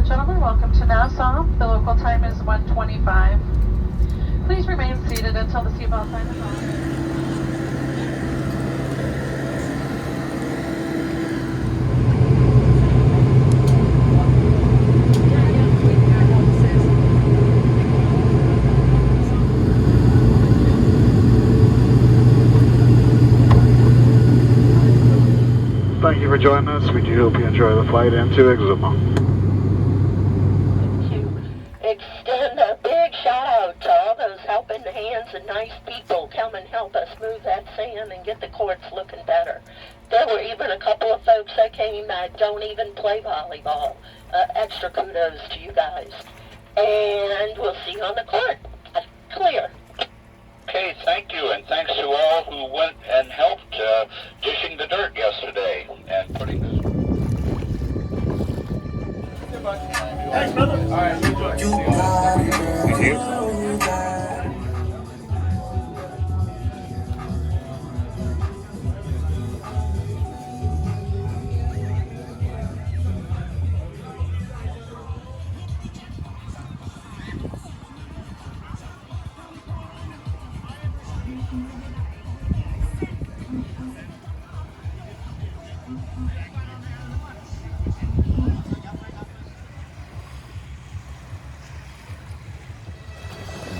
and gentlemen, welcome to Nassau. The local time is 1:25. Please remain seated until the seatbelt sign is on. Thank you for joining us. We do hope you enjoy the flight into Exuma. To extend a big shout out to all those helping hands and nice people come and help us move that sand and get the courts looking better. There were even a couple of folks that came that don't even play volleyball. Extra kudos to you guys. And we'll see you on the court. Clear. Okay, thank you, and thanks to all who went and helped dishing the dirt yesterday and putting this. Thanks, brother. All right, enjoy. Thank you.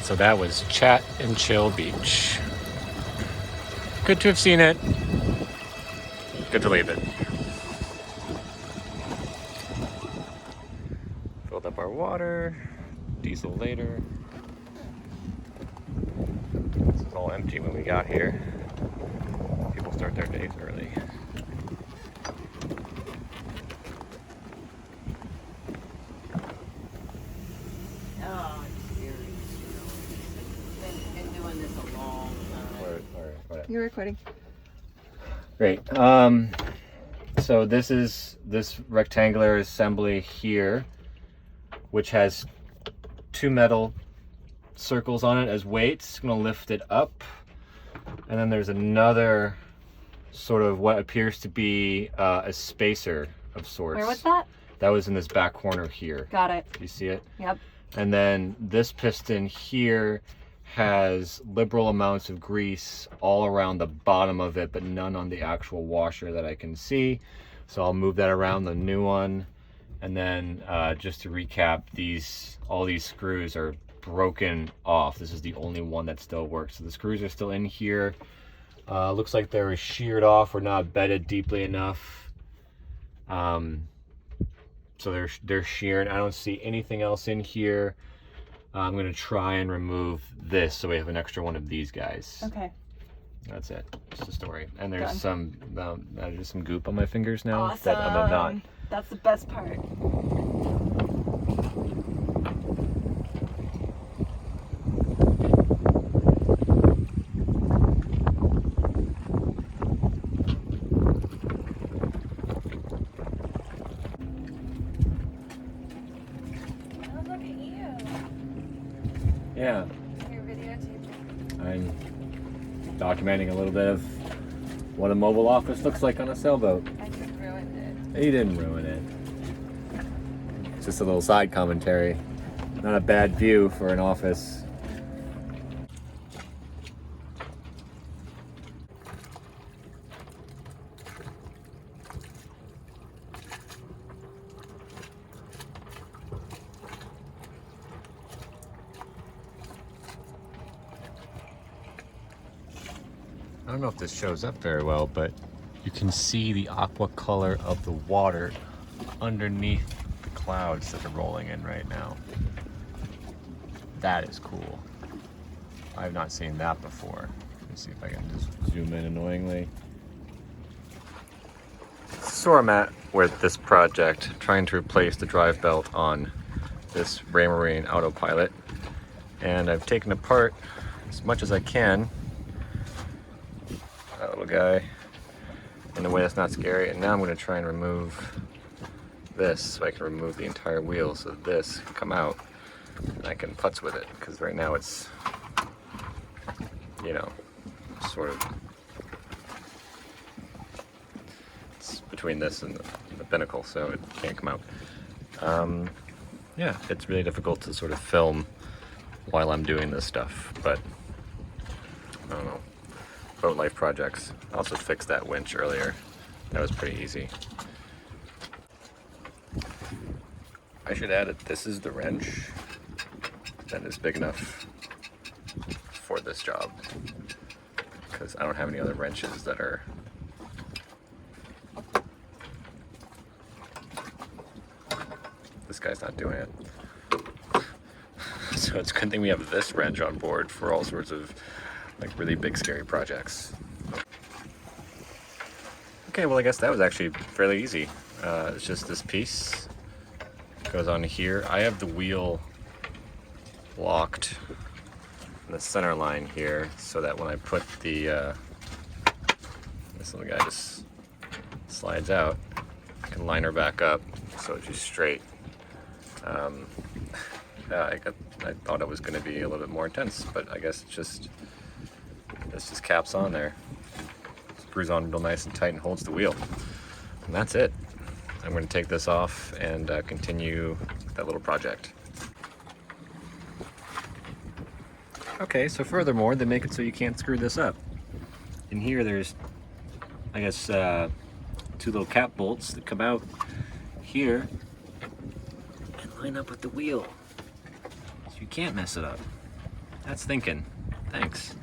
So that was Chat and Chill Beach. Good to have seen it. Good to leave it. Filled up our water. Diesel later. This is all empty when we got here. People start their days early. You're recording. Great. So this is this rectangular assembly here, which has two metal circles on it as weights. I'm gonna lift it up, and then there's another sort of what appears to be a spacer of sorts. Where was that? That was in this back corner here. Got it. You see it? Yep. And then this piston here has liberal amounts of grease all around the bottom of it, but none on the actual washer that I can see. So I'll move that around the new one. And then just to recap, all these screws are broken off. This is the only one that still works. So the screws are still in here. Looks like they were sheared off or not bedded deeply enough. So they're shearing. I don't see anything else in here. I'm gonna try and remove this so we have an extra one of these guys. Okay. That's it. That's the story. And there's Done. there's some goop on my fingers now. Awesome. That I'm not. That's the best part. Yeah. You're videotaping. I'm documenting a little bit of what a mobile office looks like on a sailboat. I just ruined it. You didn't ruin it. It's just a little side commentary. Not a bad view for an office. I don't know if this shows up very well, but you can see the aqua color of the water underneath the clouds that are rolling in right now. That is cool. I have not seen that before. Let's see if I can just zoom in annoyingly. So where I'm at with this project, trying to replace the drive belt on this Raymarine Autopilot. And I've taken apart as much as I can that little guy in a way that's not scary, and now I'm going to try and remove this so I can remove the entire wheel so that this can come out and I can putz with it, because right now it's, you know, sort of, it's between this and the binnacle, so it can't come out. yeah, it's really difficult to sort of film while I'm doing this stuff, but I don't know. Boat life projects. I also fixed that winch earlier. That was pretty easy. I should add that this is the wrench that is big enough for this job, because I don't have any other wrenches that are this guy's not doing it. So it's a good thing we have this wrench on board for all sorts of like really big scary projects. Okay, well I guess that was actually fairly easy. It's just this piece goes on here. I have the wheel locked in the center line here so that when I put the this little guy just slides out, I can line her back up so it's just straight. Yeah, I thought it was going to be a little bit more intense, but I guess this just caps on there. Screws on real nice and tight and holds the wheel. And that's it. I'm going to take this off and continue that little project. Okay, so furthermore, they make it so you can't screw this up. In here there's, I guess, 2 little cap bolts that come out here and line up with the wheel. So you can't mess it up. That's thinking. Thanks.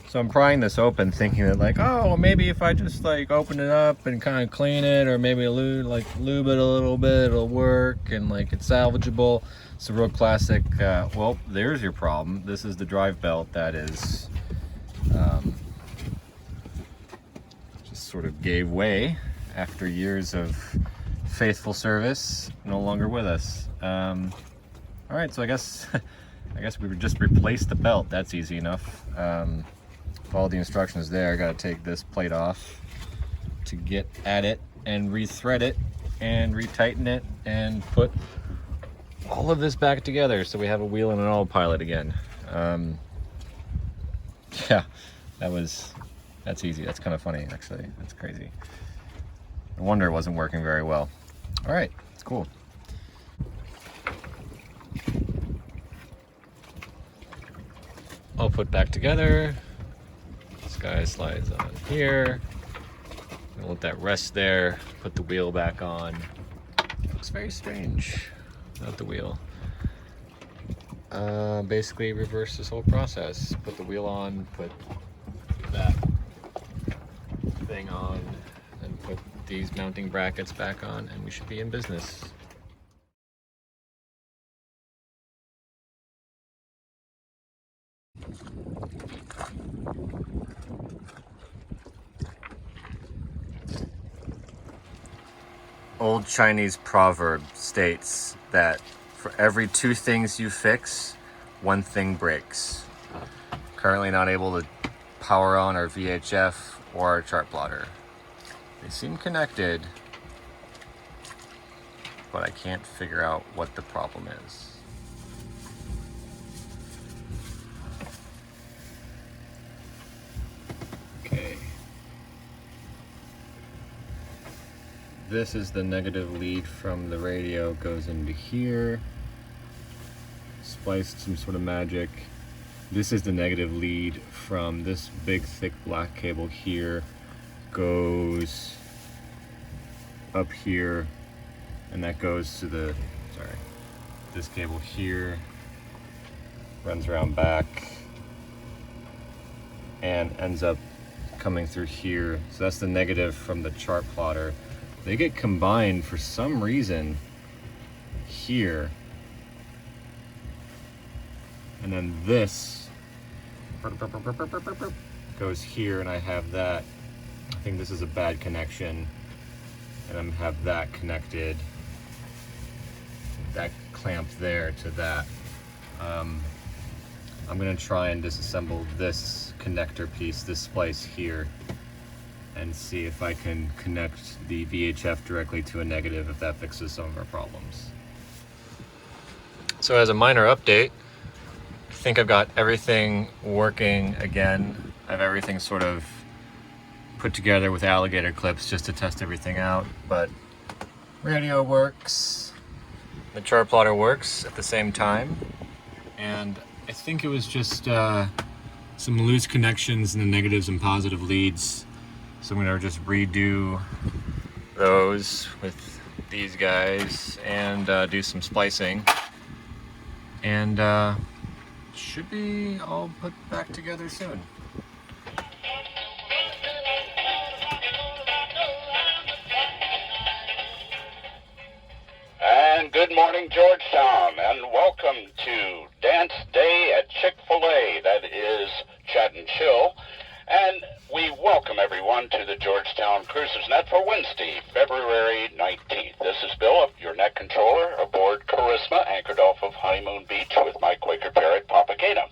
So I'm prying this open thinking that like, oh, well, maybe if I just like open it up and kind of clean it or maybe lube it a little bit, it'll work and like it's salvageable. It's a real classic, well, there's your problem. This is the drive belt that is just sort of gave way after years of faithful service, no longer with us. All right, so I guess we would just replace the belt. That's easy enough. Follow the instructions there. I gotta take this plate off to get at it and rethread it and retighten it and put all of this back together so we have a wheel and an autopilot again. Yeah, that's easy. That's kind of funny actually. That's crazy. No wonder it wasn't working very well. All right, it's cool. All put back together. This guy slides on here. I'll let that rest there. Put the wheel back on. Looks very strange without the wheel. Basically reverse this whole process. Put the wheel on, put that thing on, and put these mounting brackets back on, and we should be in business. Old Chinese proverb states that for every 2 things you fix, 1 thing breaks. Currently not able to power on our VHF or our chart plotter. They seem connected, but I can't figure out what the problem is. Okay. This is the negative lead from the radio, goes into here. Spliced some sort of magic. This is the negative lead from this big thick black cable here, goes up here, and that goes to the, this cable here, runs around back, and ends up coming through here. So that's the negative from the chart plotter. They get combined for some reason here. And then this goes here, and I have that. I think this is a bad connection. And I have that connected, that clamp there to that. I'm gonna try and disassemble this connector piece, this splice here, and see if I can connect the VHF directly to a negative, if that fixes some of our problems. So as a minor update, I think I've got everything working again. I have everything sort of put together with alligator clips just to test everything out, but radio works, the chart plotter works at the same time, and I think it was just some loose connections in the negatives and positive leads. So I'm gonna just redo those with these guys and do some splicing, and should be all put back together soon. And good morning, Georgetown, and welcome to Dance Day at Chick-fil-A. That is Chat and Chill. And we welcome everyone to the Georgetown Cruises Net for Wednesday, February 19th. This is Bill, your net controller aboard Charisma, anchored off of Honeymoon Beach with my Quaker Parrot, Papagena.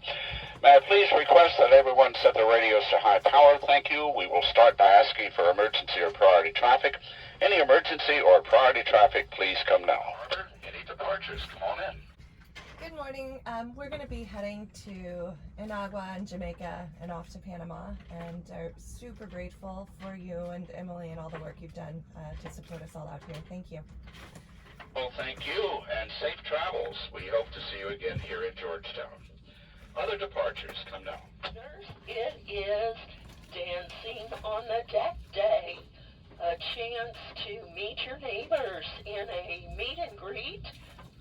May I please request that everyone set their radios to high power? Thank you. We will start by asking for emergency or priority traffic. Any emergency or priority traffic, please come now. Any departures, come on in. Good morning. We're going to be heading to Inagua and Jamaica and off to Panama, and are super grateful for you and Emily and all the work you've done to support us all out here. Thank you. Well, thank you, and safe travels. We hope to see you again here in Georgetown. Other departures, come now. It is Dancing on the Deck Day. A chance to meet your neighbors in a meet and greet,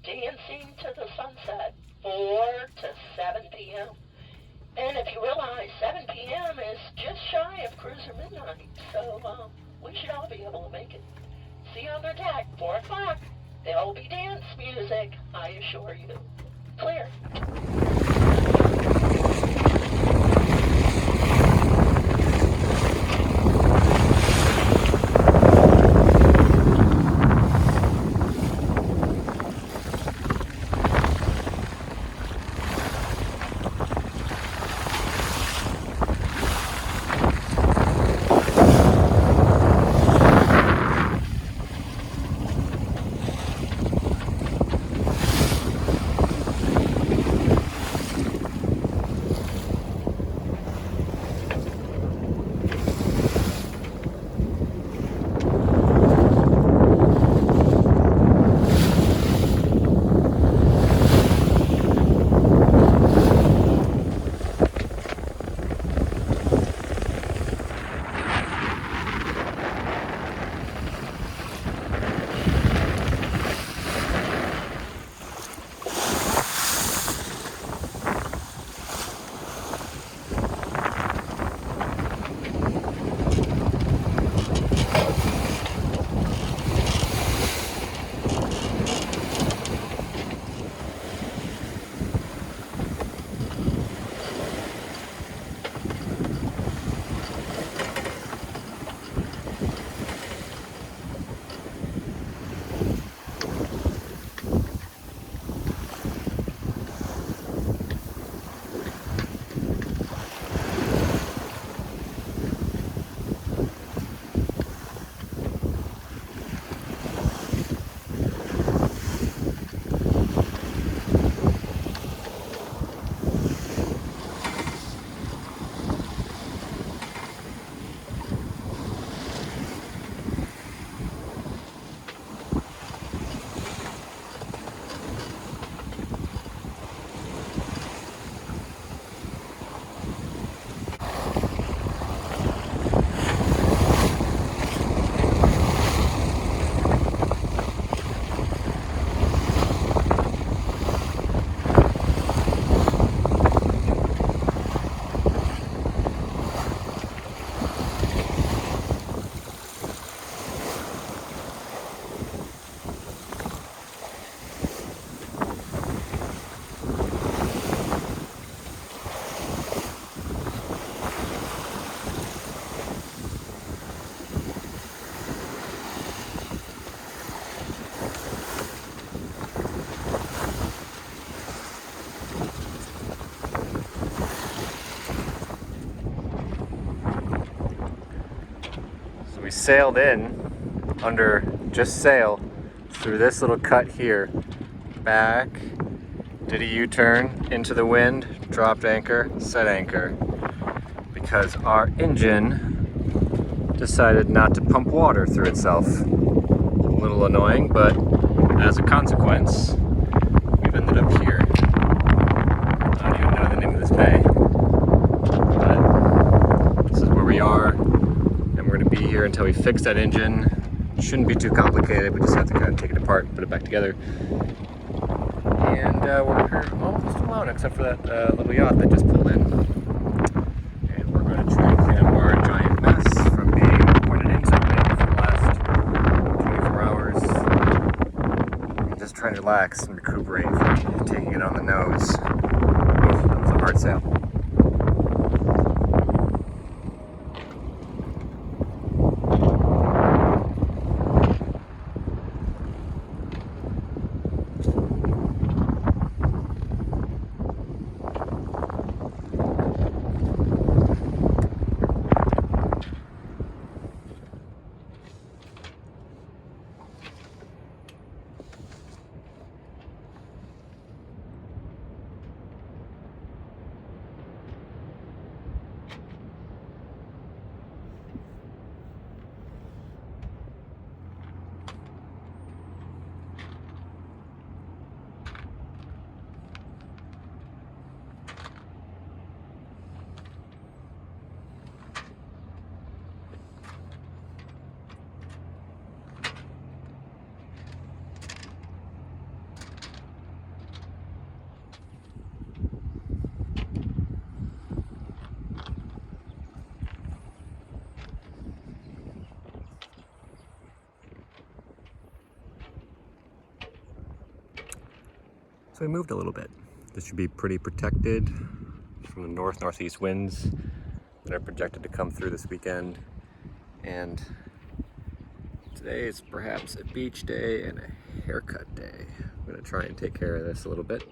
dancing to the sunset, 4 to 7 p.m. And if you realize 7 p.m. is just shy of cruiser midnight, so we should all be able to make it. See you on the deck, 4 o'clock. There'll be dance music, I assure you. Clear. We sailed in under just sail through this little cut here, back, did a U-turn into the wind, dropped anchor, set anchor, because our engine decided not to pump water through itself. little annoying, but as a consequence, we've ended up here. I don't even know the name of this bay, but this is where we are, and we're going to be here until we fix that engine. It shouldn't be too complicated. We just have to kind of take it apart and put it back together. And we're here almost alone, except for that little yacht that just pulled in. And we're going to try and clean up our giant mess from being pointed into it for the last 24 hours. And just try to relax and recuperate from taking it on the nose. Oh, that was a hard sail. So we moved a little bit. This should be pretty protected from the northeast winds that are projected to come through this weekend. And today is perhaps a beach day and a haircut day. I'm gonna try and take care of this a little bit.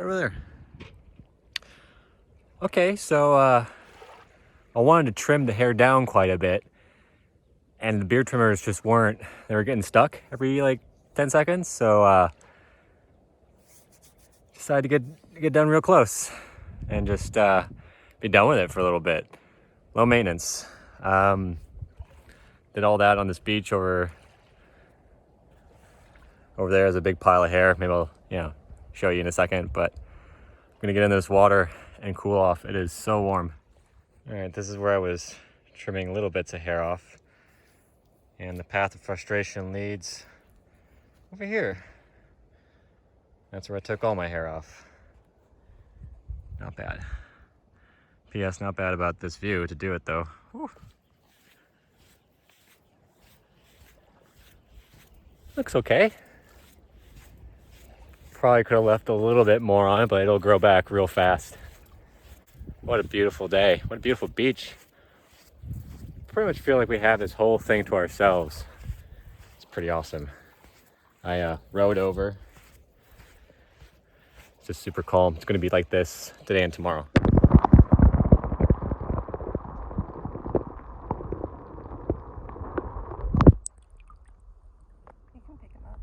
Over there. Okay, so I wanted to trim the hair down quite a bit, and the beard trimmers just weren't, they were getting stuck every like 10 seconds, so decided to get done real close and just be done with it for a little bit. Low maintenance. Did all that on this beach over there is a big pile of hair. Maybe I'll show you in a second, but I'm gonna get in this water and cool off. It is so warm. All right, this is where I was trimming little bits of hair off, and the path of frustration leads over here. That's where I took all my hair off. Not bad. P.S. not bad about this view to do it though. Whew. Looks okay. Probably could have left a little bit more on it, but it'll grow back real fast. What a beautiful day. What a beautiful beach. Pretty much feel like we have this whole thing to ourselves. It's pretty awesome. I rode over. It's just super calm. It's gonna be like this today and tomorrow. You can pick him up.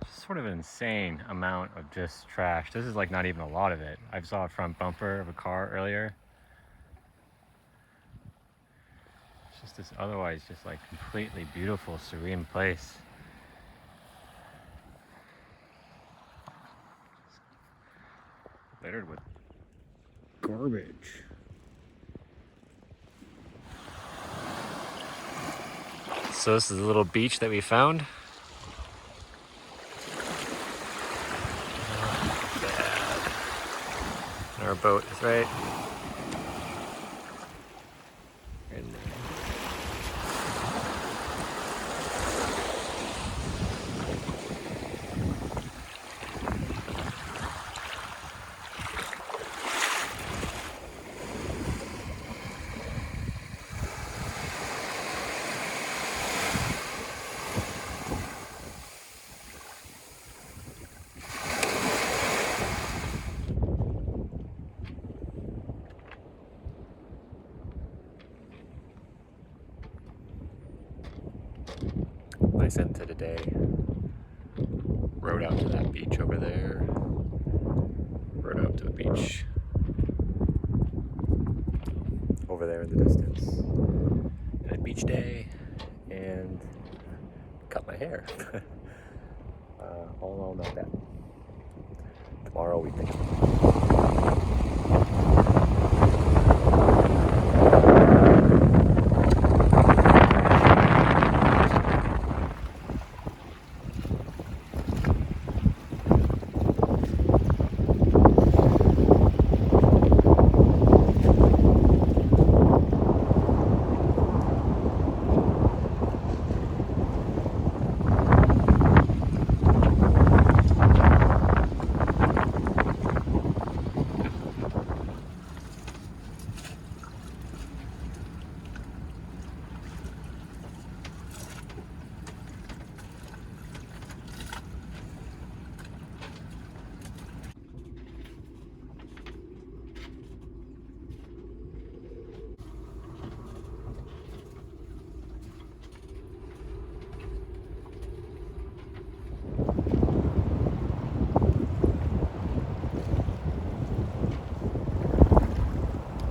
Just sort of an insane amount of just trash. This is like not even a lot of it. I saw a front bumper of a car earlier. Just this otherwise just like completely beautiful, serene place. Littered with garbage. So this is a little beach that we found. And our boat is right in there. Nice end to the day. Rode out to that beach over there. Rode out to the beach over over there in the distance. And a beach day, and cut my hair. All in all, not bad. Tomorrow we think.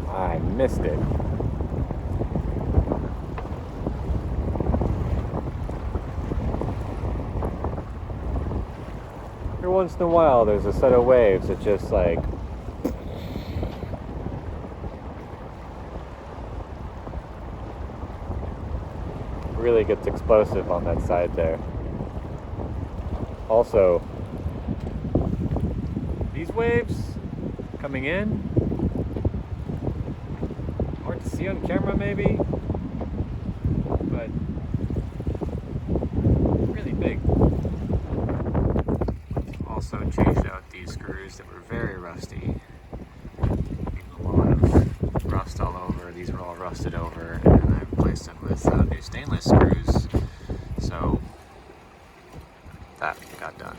I missed it. Every once in a while there's a set of waves that just like really gets explosive on that side there. Also, these waves coming in, hard to see on camera maybe, but really big. Also changed out these screws that were very rusty. A lot of rust all over. These were all rusted over, and I replaced them with new stainless screws. So that got done.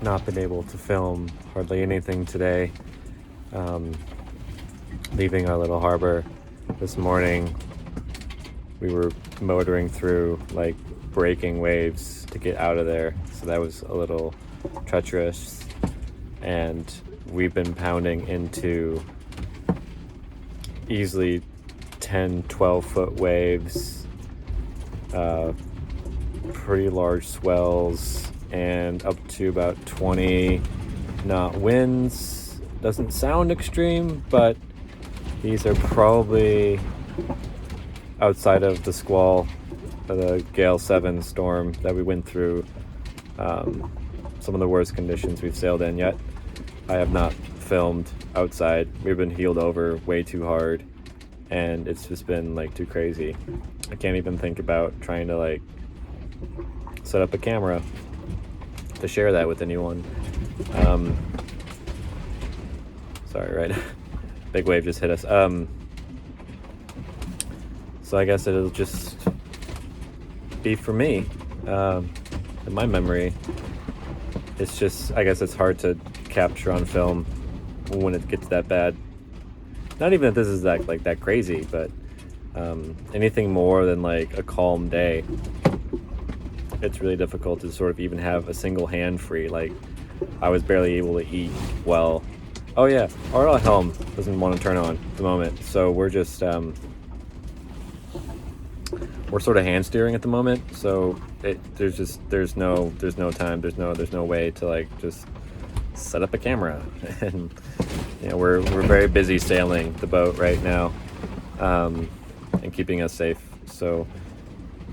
Not been able to film hardly anything today. Leaving our little harbor this morning, we were motoring through like breaking waves to get out of there, so that was a little treacherous, and we've been pounding into easily 10-12 foot waves, pretty large swells, and up to about 20 knot winds. Doesn't sound extreme, but these are probably outside of the squall, the Gale 7 storm that we went through, some of the worst conditions we've sailed in yet. I have not filmed outside. We've been heeled over way too hard, and it's just been like too crazy. I can't even think about trying to like set up a camera to share that with anyone. Sorry, right? Big wave just hit us. So I guess it'll just be for me. In my memory, it's just, I guess it's hard to capture on film when it gets that bad. Not even that this is that crazy, but anything more than like a calm day, it's really difficult to sort of even have a single hand free. Like, I was barely able to eat well. Oh yeah, our helm doesn't want to turn on at the moment, so we're just we're sort of hand steering at the moment. So there's no time, there's no way to like just set up a camera. And you know, we're very busy sailing the boat right now, and keeping us safe. So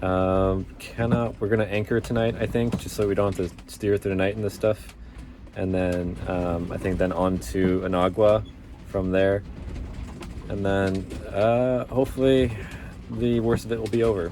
we're gonna anchor tonight, I think, just so we don't have to steer through the night and this stuff. And then I think then on to Inagua from there, and then hopefully the worst of it will be over.